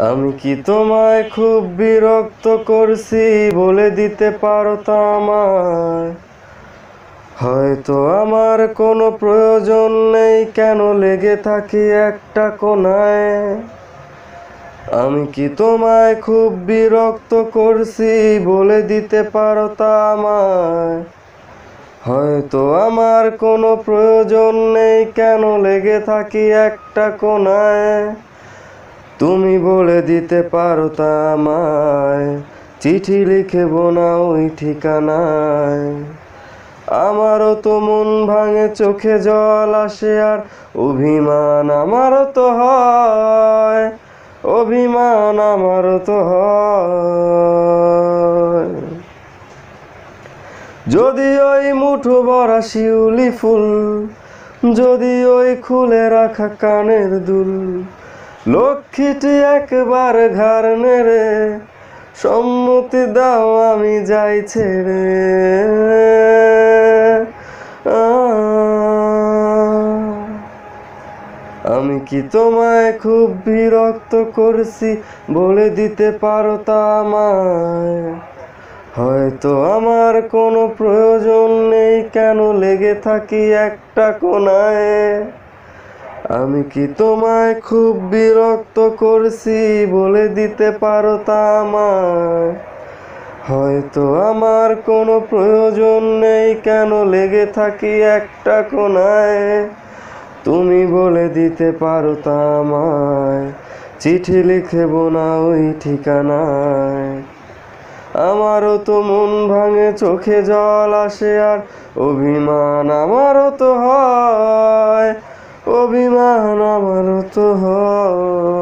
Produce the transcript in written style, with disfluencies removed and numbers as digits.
আমি কি তোমায় খুব বিরক্ত করছি বলে দিতে পারো তা আমায়? হয়তো আমার কোনো প্রয়োজন নেই, কেন লেগে থাকি একটা কোণায়। আমি কি তোমায় খুব বিরক্ত করছি বলে দিতে পারো তা আমায়? হয়তো আমার কোনো প্রয়োজন নেই, কেন লেগে থাকি একটা কোণায়। তুমি বলে দিতে পারো তা আমায়, চিঠি লিখবো না ওই ঠিকানায়। আমারও তো মন ভাঙে, চোখে জল আসে, আর অভিমান আমারও তো হয়, অভিমান আমারও তো হয়। যদি ওই মুঠো ভরা শিউলি ফুল, যদি ওই খুলে রাখা কানের দুল, লক্ষ্মীটি একবার ঘাড় নেড়ে সম্মতি দাও আমি যাই ছেড়ে। আমি কি তোমায় খুব বিরক্ত করছি বলে দিতে পারো তা আমায়? হয়তো আমার কোনো প্রয়োজন নেই, কেন লেগে থাকি একটা কোণায়। আমি কি তোমায় খুব বিরক্ত করছি বলে দিতে পারো তা আমায়? হয়তো আমার কোনো প্রয়োজন নেই, কেন লেগে থাকি একটা কোণায়। তুমি বলে দিতে পারো তা আমায়, চিঠি লিখবো না ওই ঠিকানায়। আমারও তো মন ভাঙে, চোখে জল আসে, আর অভিমান আমারও তো হয়, অভিমান আমারও তো হয়।